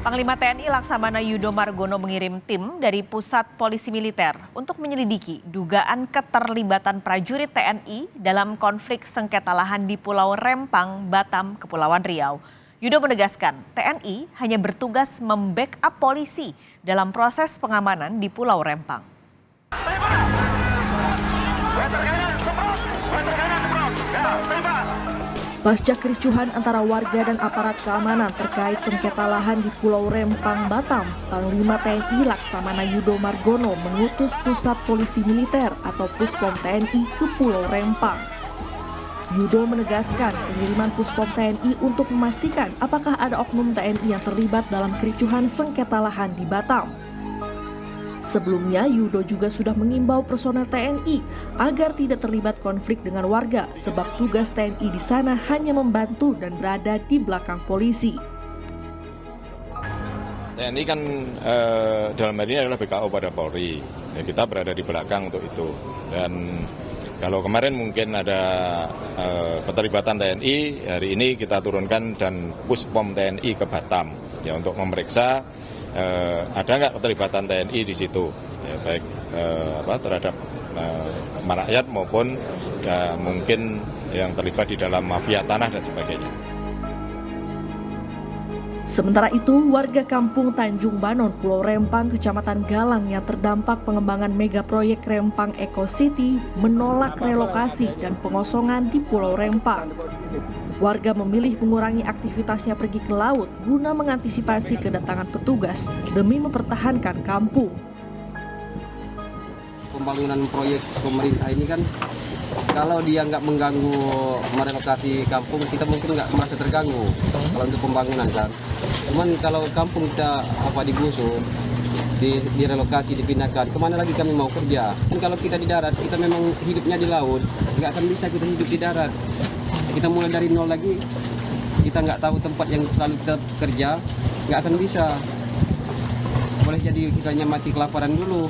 Panglima TNI Laksamana Yudo Margono mengirim tim dari Pusat Polisi Militer untuk menyelidiki dugaan keterlibatan prajurit TNI dalam konflik sengketa lahan di Pulau Rempang, Batam, Kepulauan Riau. Yudo menegaskan TNI hanya bertugas membackup polisi dalam proses pengamanan di Pulau Rempang. Pasca kericuhan antara warga dan aparat keamanan terkait sengketa lahan di Pulau Rempang, Batam, Panglima TNI Laksamana Yudo Margono mengutus Pusat Polisi Militer atau Puspom TNI ke Pulau Rempang. Yudo menegaskan pengiriman Puspom TNI untuk memastikan apakah ada oknum TNI yang terlibat dalam kericuhan sengketa lahan di Batam. Sebelumnya, Yudo juga sudah mengimbau personel TNI agar tidak terlibat konflik dengan warga sebab tugas TNI di sana hanya membantu dan berada di belakang polisi. TNI kan dalam hal ini adalah BKO pada Polri. Ya, kita berada di belakang untuk itu. Dan kalau kemarin mungkin ada keterlibatan TNI, hari ini kita turunkan dan Puspom TNI ke Batam ya untuk memeriksa ada nggak keterlibatan TNI di situ, ya, baik terhadap rakyat maupun ya, mungkin yang terlibat di dalam mafia tanah dan sebagainya. Sementara itu, warga kampung Tanjung Banon, Pulau Rempang, Kecamatan Galang yang terdampak pengembangan mega proyek Rempang Eco City menolak relokasi dan pengosongan di Pulau Rempang. Warga memilih mengurangi aktivitasnya pergi ke laut guna mengantisipasi kedatangan petugas demi mempertahankan kampung. Pembangunan proyek pemerintah ini kan kalau dia nggak mengganggu merelokasi kampung, kita mungkin nggak merasa terganggu kalau untuk pembangunan kan. Cuman kalau kampung kita digusur, direlokasi, dipindahkan, kemana lagi kami mau kerja? Kan kalau kita di darat, kita memang hidupnya di laut, nggak akan bisa kita hidup di darat. Kita mulai dari nol lagi, kita nggak tahu tempat yang selalu kita kerja, nggak akan bisa. Boleh jadi kita mati kelaparan dulu.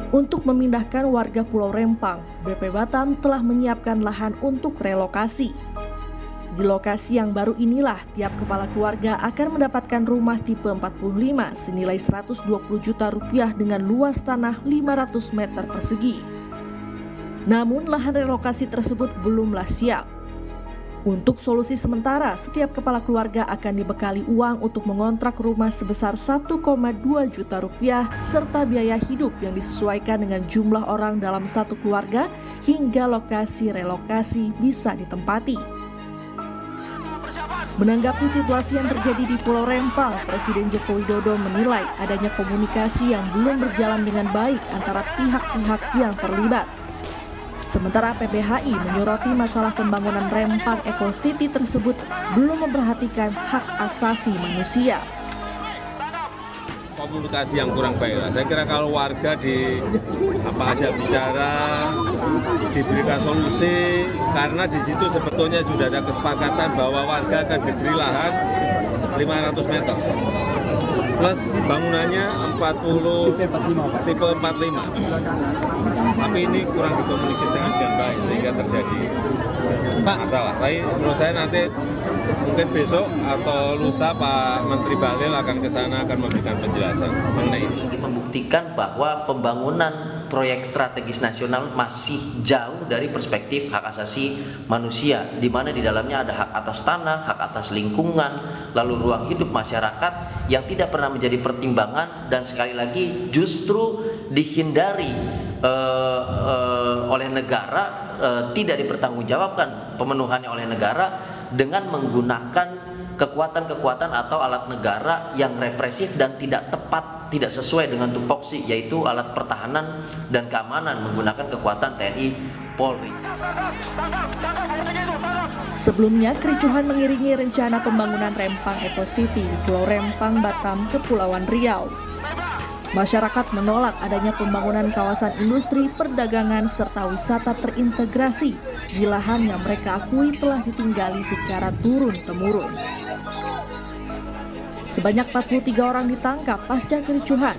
Untuk memindahkan warga Pulau Rempang, BP Batam telah menyiapkan lahan untuk relokasi. Di lokasi yang baru inilah tiap kepala keluarga akan mendapatkan rumah tipe 45 senilai 120 juta rupiah dengan luas tanah 500 meter persegi. Namun lahan relokasi tersebut belumlah siap. Untuk solusi sementara, setiap kepala keluarga akan dibekali uang untuk mengontrak rumah sebesar 1,2 juta rupiah serta biaya hidup yang disesuaikan dengan jumlah orang dalam satu keluarga hingga lokasi relokasi bisa ditempati. Menanggapi situasi yang terjadi di Pulau Rempang, Presiden Joko Widodo menilai adanya komunikasi yang belum berjalan dengan baik antara pihak-pihak yang terlibat. Sementara PBHI menyoroti masalah pembangunan Rempang Eco City tersebut belum memperhatikan hak asasi manusia. Komunikasi yang kurang baik. Saya kira kalau warga ajak bicara, diberikan solusi, karena di situ sebetulnya sudah ada kesepakatan bahwa warga akan diberi lahan 500 meter. Plus bangunannya 40 tipe 45. Tapi ini kurang dikomunikasikan dengan baik sehingga terjadi masalah. Tapi menurut saya nanti mungkin besok atau lusa Pak Menteri Bahlil akan ke sana akan memberikan penjelasan mengenai itu. Membuktikan bahwa pembangunan proyek strategis nasional masih jauh dari perspektif hak asasi manusia, di mana di dalamnya ada hak atas tanah, hak atas lingkungan, lalu ruang hidup masyarakat yang tidak pernah menjadi pertimbangan dan sekali lagi justru dihindari oleh negara, tidak dipertanggungjawabkan pemenuhannya oleh negara dengan menggunakan kekuatan-kekuatan atau alat negara yang represif dan tidak tepat, tidak sesuai dengan tupoksi, yaitu alat pertahanan dan keamanan menggunakan kekuatan TNI Polri. Sebelumnya, kericuhan mengiringi rencana pembangunan Rempang Eco City di Pulau Rempang, Batam, Kepulauan Riau. Masyarakat menolak adanya pembangunan kawasan industri, perdagangan, serta wisata terintegrasi di lahan yang mereka akui telah ditinggali secara turun-temurun. Sebanyak 43 orang ditangkap pasca kericuhan.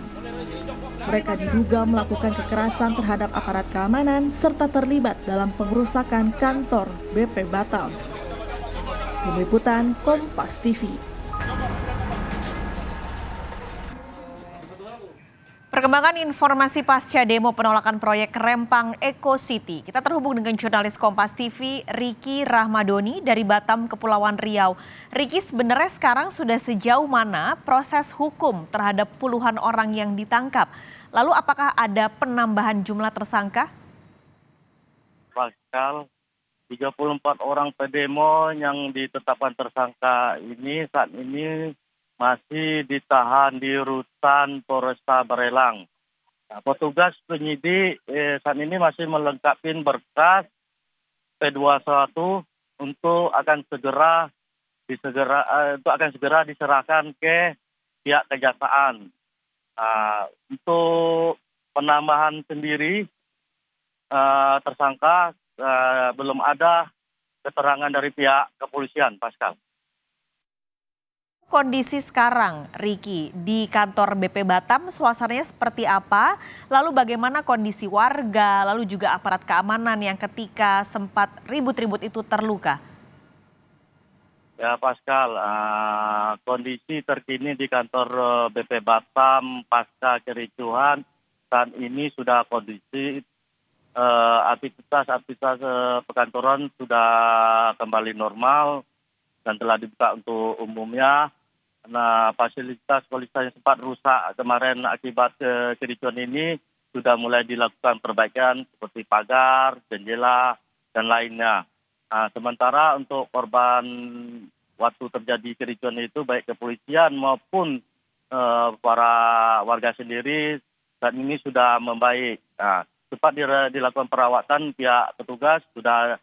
Mereka diduga melakukan kekerasan terhadap aparat keamanan serta terlibat dalam pengerusakan kantor BP Batam. Tim Liputan Kompas TV. Perkembangan informasi pasca demo penolakan proyek Rempang Eco City. Kita terhubung dengan jurnalis Kompas TV Riki Rahmadoni dari Batam, Kepulauan Riau. Riki, sebenarnya sekarang sudah sejauh mana proses hukum terhadap puluhan orang yang ditangkap? Lalu apakah ada penambahan jumlah tersangka? Pascal, 34 orang pedemo yang ditetapkan tersangka ini saat ini masih ditahan di rutan Polresta Barelang. Nah, petugas penyidik saat ini masih melengkapi berkas P21 untuk akan segera diserahkan ke pihak kejaksaan. Untuk penambahan sendiri tersangka belum ada keterangan dari pihak kepolisian, Pascal. Kondisi sekarang, Riki, di kantor BP Batam suasananya seperti apa? Lalu bagaimana kondisi warga, lalu juga aparat keamanan yang ketika sempat ribut-ribut itu terluka? Ya Pascal, kondisi terkini di kantor BP Batam pasca kericuhan saat ini sudah kondisi aktivitas perkantoran sudah kembali normal dan telah dibuka untuk umumnya. Nah, fasilitas yang sempat rusak kemarin akibat kericuan ini sudah mulai dilakukan perbaikan seperti pagar, jendela, dan lainnya. Nah, sementara untuk korban waktu terjadi kericuan itu baik kepolisian maupun para warga sendiri saat ini sudah membaik. Nah, cepat dilakukan perawatan, pihak petugas sudah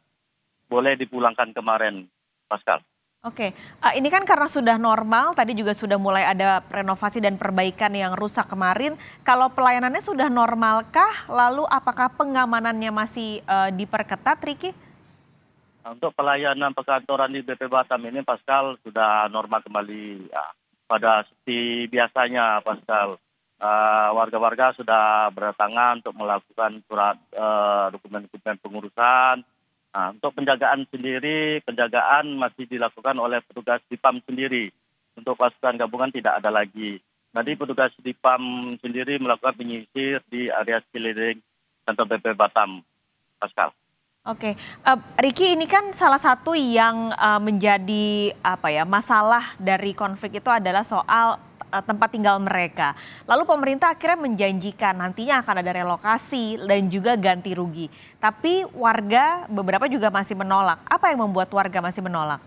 boleh dipulangkan kemarin, Pascal. Oke, ini kan karena sudah normal, tadi juga sudah mulai ada renovasi dan perbaikan yang rusak kemarin. Kalau pelayanannya sudah normalkah? Lalu apakah pengamanannya masih diperketat, Riki? Untuk pelayanan perkantoran di BP Batam ini, Pascal, sudah normal kembali ya, pada seperti biasanya, Pascal. Warga-warga sudah berdatangan untuk melakukan surat dokumen-dokumen pengurusan. Nah, untuk penjagaan sendiri, penjagaan masih dilakukan oleh petugas Dipam sendiri. Untuk pasukan gabungan tidak ada lagi. Tadi petugas Dipam sendiri melakukan penyisir di area sekeliling kantor BP Batam, Pascal. Oke, Riki, ini kan salah satu yang menjadi masalah dari konflik itu adalah soal tempat tinggal mereka. Lalu pemerintah akhirnya menjanjikan nantinya akan ada relokasi dan juga ganti rugi. Tapi warga beberapa juga masih menolak. Apa yang membuat warga masih menolak?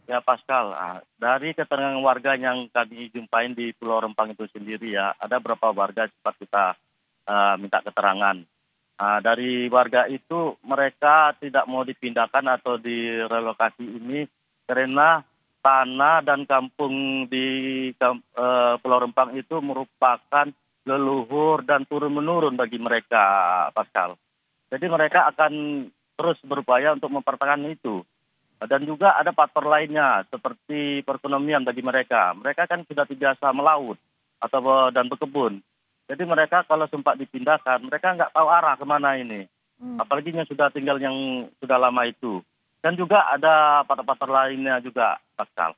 Ya Pascal, dari keterangan warga yang kami jumpain di Pulau Rempang itu sendiri ya, ada beberapa warga sempat kita minta keterangan. Dari warga itu mereka tidak mau dipindahkan atau direlokasi ini karena tanah dan kampung di Pulau Rempang itu merupakan leluhur dan turun-menurun bagi mereka, Pascal. Jadi mereka akan terus berupaya untuk mempertahankan itu. Dan juga ada faktor lainnya seperti perekonomian bagi mereka. Mereka kan sudah terbiasa melaut dan berkebun. Jadi mereka kalau sempat dipindahkan, mereka nggak tahu arah kemana ini. Apalagi yang sudah tinggal yang sudah lama itu. Dan juga ada faktor-faktor lainnya juga, Pascal.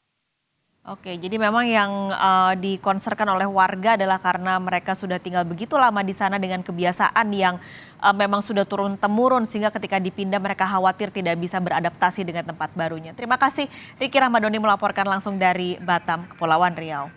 Oke, jadi memang yang dikonserkan oleh warga adalah karena mereka sudah tinggal begitu lama di sana dengan kebiasaan yang memang sudah turun-temurun sehingga ketika dipindah mereka khawatir tidak bisa beradaptasi dengan tempat barunya. Terima kasih Riki Rahmadoni melaporkan langsung dari Batam, Kepulauan Riau.